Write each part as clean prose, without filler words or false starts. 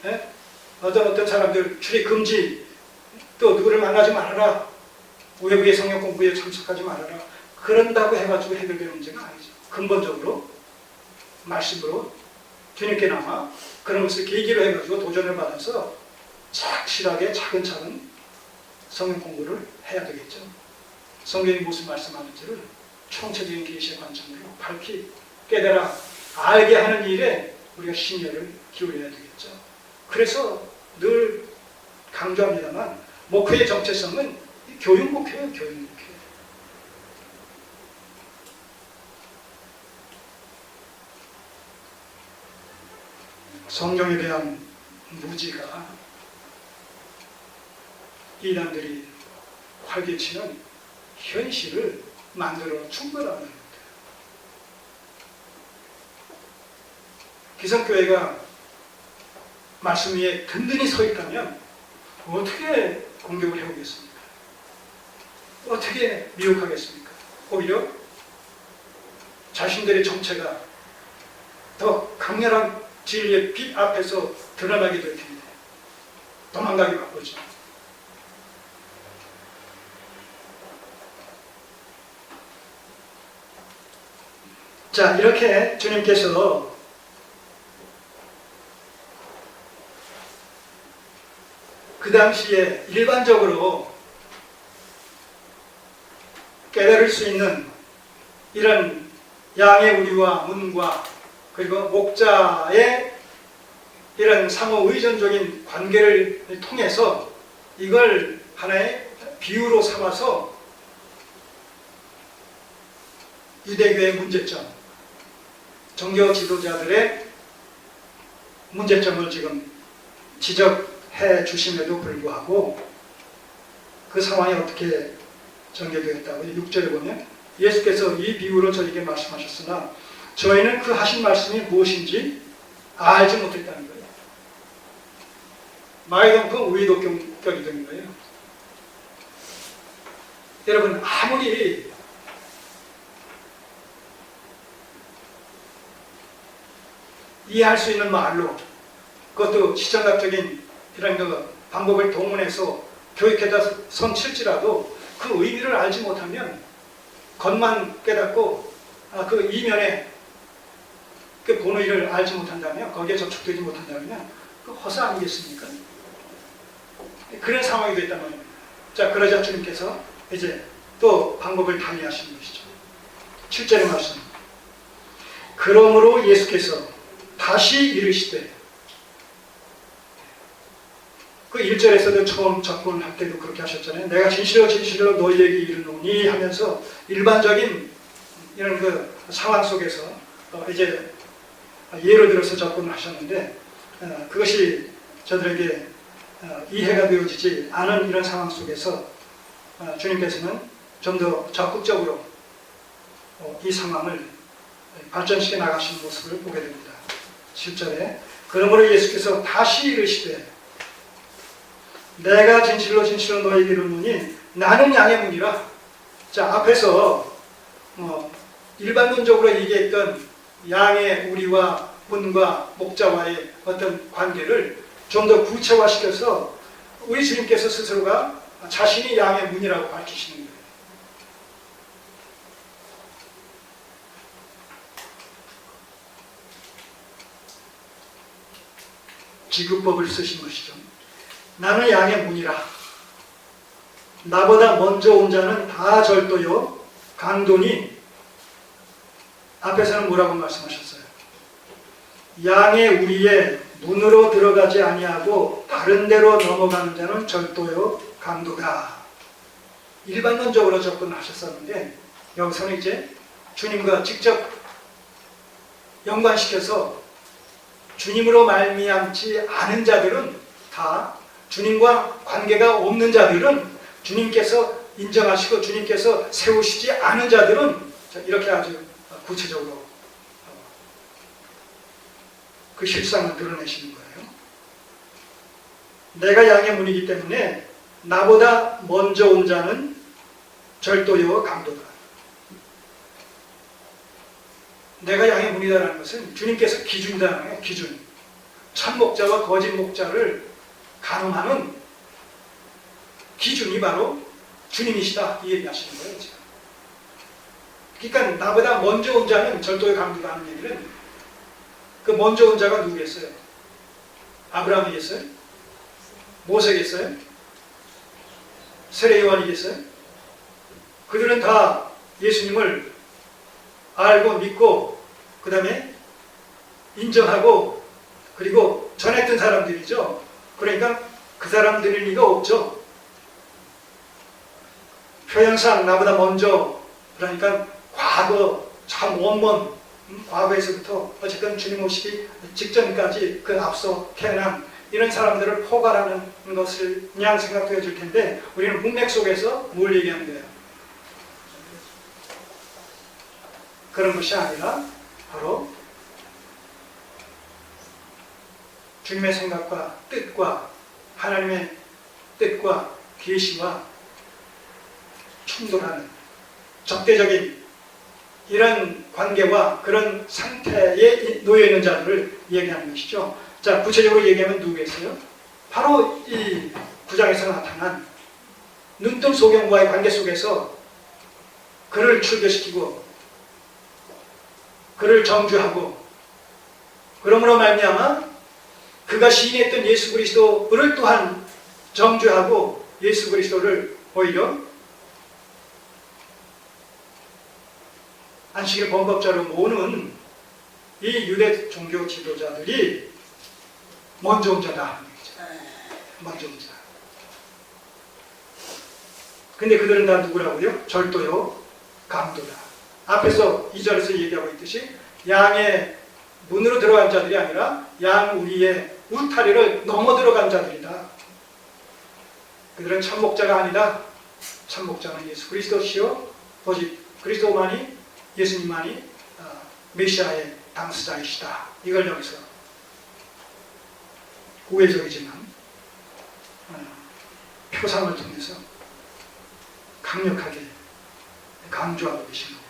예? 어떤 사람들 출입 금지, 또 누구를 만나지 말아라, 외부의 성경 공부에 참석하지 말아라, 그런다고 해가지고 해결되는 문제가 아니죠. 근본적으로 말씀으로 뒤늦게나마 그런 것을 계기로 해가지고 도전을 받아서 착실하게 차근차근 성경 공부를 해야 되겠죠. 성경이 무슨 말씀하는지를 총체적인 계시의 관점으로 밝히 깨달아 알게 하는 일에 우리가 심혈을 기울여야 되겠죠. 그래서 늘 강조합니다만 목회의 정체성은 교육 목회예요. 교육 목회. 성경에 대한 무지가 이단들이 활개치는 현실을 만들어 준 거라는 겁니다. 기성교회가 말씀 위에 든든히 서 있다면 어떻게 공격을 해오겠습니까? 어떻게 미혹하겠습니까? 오히려 자신들의 정체가 더 강렬한 진리의 빛 앞에서 드러나게 될 텐데 도망가기 바쁘죠. 자, 이렇게 주님께서 그 당시에 일반적으로 깨달을 수 있는 이런 양의 우리와 문과 그리고 목자의 이런 상호 의존적인 관계를 통해서 이걸 하나의 비유로 삼아서 유대교의 문제점, 종교 지도자들의 문제점을 지금 지적해 주심에도 불구하고 그 상황이 어떻게 전개되었다고 6절에 보면 예수께서 이 비유로 저에게 말씀하셨으나 저희는 그 하신 말씀이 무엇인지 알지 못했다는 거예요. 마이동풍 우이독격이 되는 거예요. 여러분, 아무리 이해할 수 있는 말로, 그것도 시청각적인 이런 그 방법을 동원해서 교육에다 손칠지라도 그 의미를 알지 못하면, 겉만 깨닫고 그 이면에 그 본의를 알지 못한다면, 거기에 접촉되지 못한다면 그 허사 아니겠습니까? 그런 상황이 됐단 말입니다. 자, 그러자 주님께서 이제 또 방법을 달리하시는 것이죠. 7절의 말씀. 그러므로 예수께서 다시 이르시되, 그 1절에서도 처음 접근할 때도 그렇게 하셨잖아요. 내가 진실로 진실로 너희에게 이르노니 하면서 일반적인 이런 그 상황 속에서 이제 예를 들어서 접근을 하셨는데, 그것이 저들에게 이해가 되어지지 않은 이런 상황 속에서 주님께서는 좀 더 적극적으로 이 상황을 발전시켜 나가시는 모습을 보게 됩니다. 7절에 그러므로 예수께서 다시 이르시되 내가 진실로 진실로 너희에게 이르노니 나는 양의 문이라. 자, 앞에서 일반론적으로 얘기했던 양의 우리와 문과 목자와의 어떤 관계를 좀 더 구체화시켜서 우리 주님께서 스스로가 자신이 양의 문이라고 밝히시는 거예요. 지급법을 쓰신 것이죠. 나는 양의 문이라. 나보다 먼저 온 자는 다 절도요 강도니. 앞에서는 뭐라고 말씀하셨어요? 양의 우리의 문으로 들어가지 아니하고 다른 데로 넘어가는 자는 절도요 강도다. 일반론적으로 접근하셨었는데 여기서는 이제 주님과 직접 연관시켜서 주님으로 말미암지 않은 자들은 다, 주님과 관계가 없는 자들은 주님께서 인정하시고 주님께서 세우시지 않은 자들은, 이렇게 아주 구체적으로 그 실상을 드러내시는 거예요. 내가 양의 문이기 때문에 나보다 먼저 온 자는 절도요 강도다. 내가 양의 문이다라는 것은 주님께서 기준이라는 거예요. 기준. 참 목자와 거짓 목자를 가늠하는 기준이 바로 주님이시다 이 얘기하시는 거예요. 지금. 그러니까 나보다 먼저 온 자는 절도의 강도다 하는 얘기는 그 먼저 온 자가 누구겠어요? 아브라함이겠어요? 모세겠어요? 세례 요한이겠어요? 그들은 다 예수님을 알고 믿고 그 다음에 인정하고 그리고 전했던 사람들이죠. 그러니까 그 사람들일 리가 없죠. 표현상 나보다 먼저 그러니까 과거 참 원먼 과거에서부터 어쨌든 주님 오시기 직전까지 그 앞서 태어난 이런 사람들을 포괄하는 것을 그냥 생각되어질 텐데 우리는 문맥 속에서 뭘 얘기하는 거예요? 그런 것이 아니라 바로 주님의 생각과 뜻과 하나님의 뜻과 계시와 충돌하는 적대적인 이런 관계와 그런 상태에 놓여있는 자들을 얘기하는 것이죠. 자, 구체적으로 얘기하면 누구겠어요? 바로 이 9장에서 나타난 눈뜬 소경과의 관계 속에서 그를 출교시키고 그를 정죄하고 그러므로 말미암아 그가 시인했던 예수 그리스도를 또한 정죄하고 예수 그리스도를 오히려 안식일 범법자로 모으는 이 유대 종교 지도자들이 먼저 온 자다. 먼저 온 자. 근데 그들은 다 누구라고요? 절도요, 강도다. 앞에서 2절에서 얘기하고 있듯이 양의 문으로 들어간 자들이 아니라 양 우리의 울타리를 넘어 들어간 자들이다. 그들은 참 목자가 아니다. 참 목자는 예수 그리스도시요 오직 그리스도만이 예수님만이 메시아의 당사자이시다. 이걸 여기서 우회적이지만 표상을 통해서 강력하게 강조하고 계신 겁니다.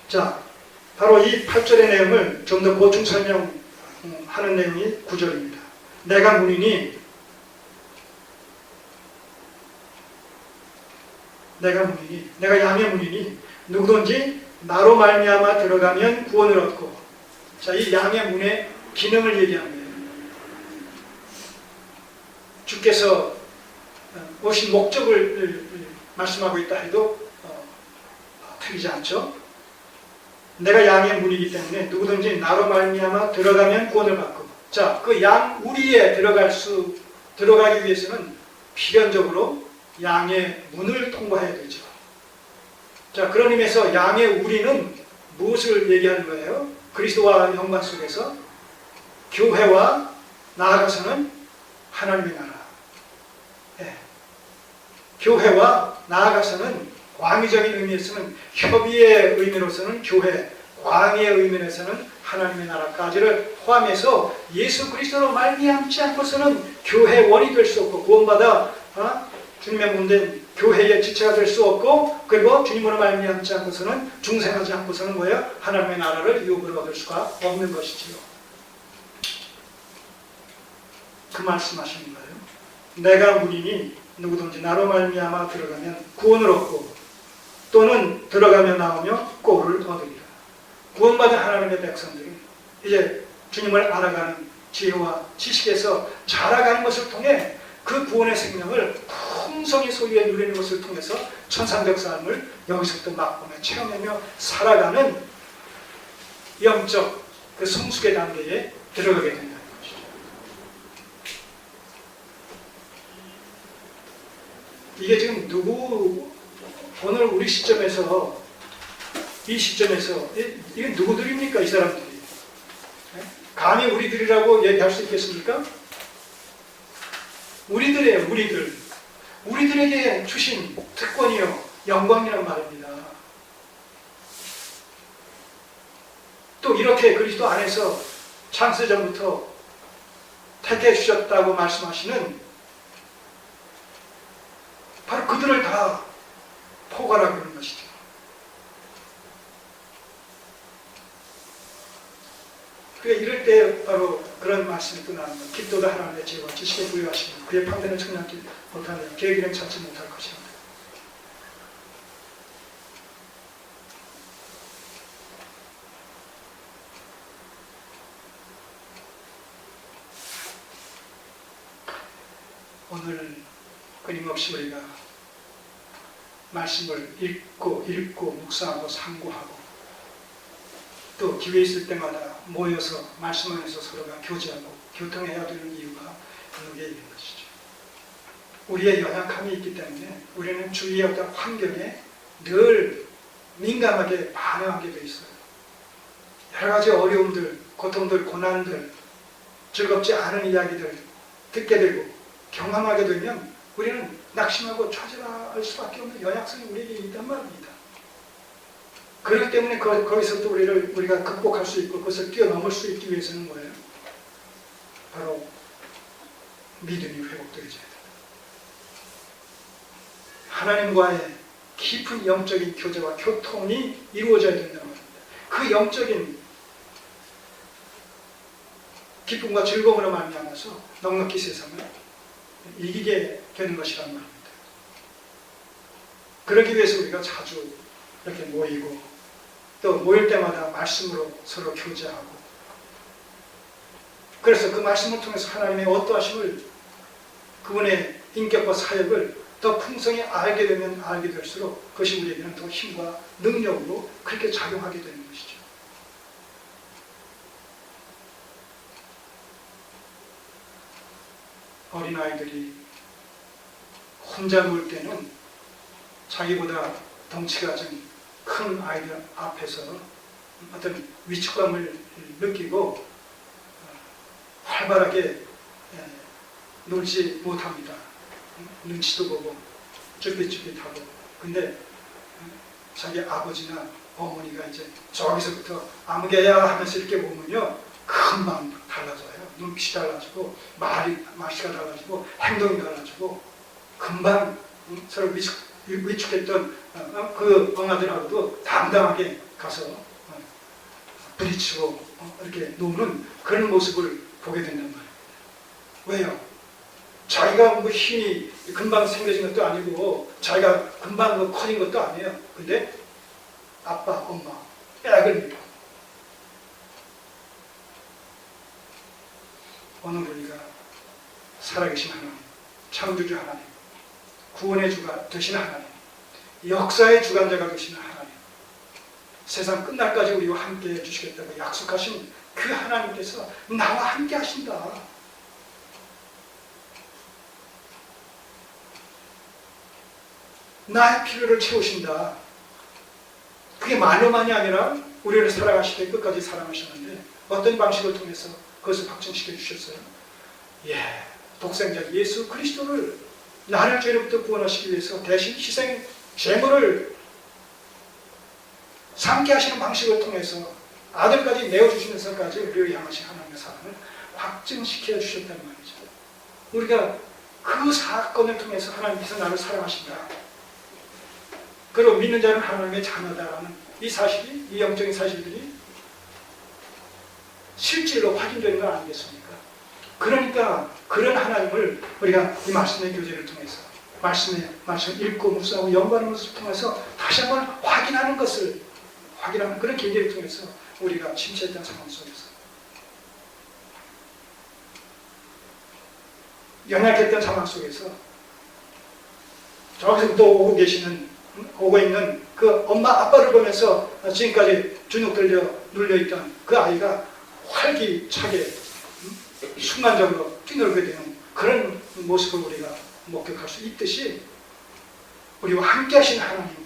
자, 바로 이 8절의 내용을 좀 더 보충 설명하는 내용이 9절입니다. 내가 문이니 내가 양의 문이니 누구든지 나로 말미암아 들어가면 구원을 얻고. 자, 이 양의 문의 기능을 얘기하는 거예요. 주께서 오신 목적을 말씀하고 있다 해도 틀리지 않죠. 내가 양의 문이기 때문에 누구든지 나로 말미암아 들어가면 구원을 받고. 자, 그 양 우리에 들어가기 위해서는 필연적으로 양의 문을 통과해야 되죠. 자, 그런 의미에서 양의 우리는 무엇을 얘기하는 거예요? 그리스도와 연관 속에서 교회와 나아가서는 하나님의 나라. 네. 교회와 나아가서는 광의적인 의미에서는 협의의 의미로서는 교회, 광의의 의미에서는 하나님의 나라까지를 포함해서 예수 그리스도로 말미암지 않고서는 교회원이 될 수 없고 구원받아 주님의 몸된 교회의 지체가 될 수 없고 그리고 주님으로 말미암지 않고서는 중생하지 않고서는 뭐예요? 하나님의 나라를 유업으로 얻을 수가 없는 것이지요. 그 말씀하시는 거예요. 내가 문이니 누구든지 나로 말미암아 들어가면 구원을 얻고 또는 들어가며 나오며 꼴을 얻으리라. 구원받은 하나님의 백성들은 이제 주님을 알아가는 지혜와 지식에서 자라가는 것을 통해 그 구원의 생명을 풍성히 소유해 누리는 것을 통해서 천상적 삶을 여기서부터 맛보며 체험하며 살아가는 영적 그 성숙의 단계에 들어가게 된다는 것이죠. 이게 지금 오늘 우리 시점에서 이 시점에서 이게 누구들입니까? 이 사람들이 감히 우리들이라고 얘기할 수 있겠습니까? 우리들이에요. 우리들에게 주신 특권이요 영광이란 말입니다. 또 이렇게 그리스도 안에서 창세전부터 택해 주셨다고 말씀하시는 바로 그들을 다 포괄하고 있는 것이죠. 그러니까 이럴 때 바로 그런 말씀이 또 나옵니다. 기도도 하나님의 지혜와 지식에 부여하시고 그의 판단을 청량하지 못하는 계획 이름 찾지 못할 것입니다. 오늘 끊임없이 우리가 말씀을 읽고 묵상하고 상고하고 또 기회 있을 때마다 모여서 말씀 안에서 서로가 교제하고 교통해야 되는 이유가 여기에 있는 것이죠. 우리의 연약함이 있기 때문에 우리는 주위의 어떤 환경에 늘 민감하게 반응하게 돼 있어요. 여러 가지 어려움들, 고통들, 고난들, 즐겁지 않은 이야기들 듣게 되고 경험하게 되면 우리는 낙심하고 좌절할 수밖에 없는 연약성이 우리에게 있단 말입니다. 그렇기 때문에 거기서도 우리가 극복할 수 있고 그것을 뛰어넘을 수 있기 위해서는 뭐예요? 바로 믿음이 회복되어져야 됩니다. 하나님과의 깊은 영적인 교제와 교통이 이루어져야 된다는 말입니다. 그 영적인 기쁨과 즐거움으로 말미암아서 넉넉히 세상을 이기게 되는 것이란 말입니다. 그러기 위해서 우리가 자주 이렇게 모이고 또 모일 때마다 말씀으로 서로 교제하고 그래서 그 말씀을 통해서 하나님의 어떠하심을 그분의 인격과 사역을 더 풍성히 알게 되면 알게 될수록 그것이 우리에게는 더 힘과 능력으로 그렇게 작용하게 되는 것이죠. 어린아이들이 혼자 놀 때는 자기보다 덩치가 좀 큰 아이들 앞에서 어떤 위축감을 느끼고 활발하게 놀지 못합니다. 눈치도 보고 쭈삣쭈삣하고. 근데 자기 아버지나 어머니가 이제 저기서부터 아무개야 하면서 이렇게 보면요 금방 달라져요. 눈빛이 달라지고 말씨가 달라지고 행동이 달라지고 금방 서로 위축했던 그 엄마들하고도 당당하게 가서 부딪히고 이렇게 노는 그런 모습을 보게 된단 말이에요. 왜요? 자기가 뭐 힘이 금방 생겨진 것도 아니고 자기가 금방 커진 것도 아니에요. 근데 아빠, 엄마 빼앗깁니다. 오늘 우리가 살아계신 하나님, 창조주 하나님, 구원의 주가 되신 하나님, 역사의 주관자가 되시는 하나님, 세상 끝날까지 우리와 함께 해주시겠다고 약속하신 그 하나님께서 나와 함께 하신다. 나의 필요를 채우신다. 그게 말로만이 아니라 우리를 사랑하시되 끝까지 사랑하셨는데 어떤 방식을 통해서 그것을 확증시켜 주셨어요? 독생자 예수 그리스도를 나를 죄로부터 구원하시기 위해서 대신 희생 제물을 삼게 하시는 방식을 통해서 아들까지 내어주시면서까지 우리를 향하신 하나님의 사랑을 확증시켜 주셨다는 말이죠. 우리가 그 사건을 통해서 하나님께서 나를 사랑하신다. 그리고 믿는 자는 하나님의 자녀다라는 이 사실이, 이 영적인 사실들이 실질로 확인되는 거 아니겠습니까? 그러니까 그런 하나님을 우리가 이 말씀의 교제를 통해서 말씀을 읽고 묵상하고 연구하는 것을 통해서 다시 한번 확인하는 그런 계기를 통해서 우리가 침체했던 상황 속에서 연약했던 상황 속에서 저기서부터 오고 있는 그 엄마 아빠를 보면서 지금까지 주눅 들려 눌려있던 그 아이가 활기차게 순간적으로 뛰놀게 되는 그런 모습을 우리가 목격할 수 있듯이 우리와 함께 하신 하나님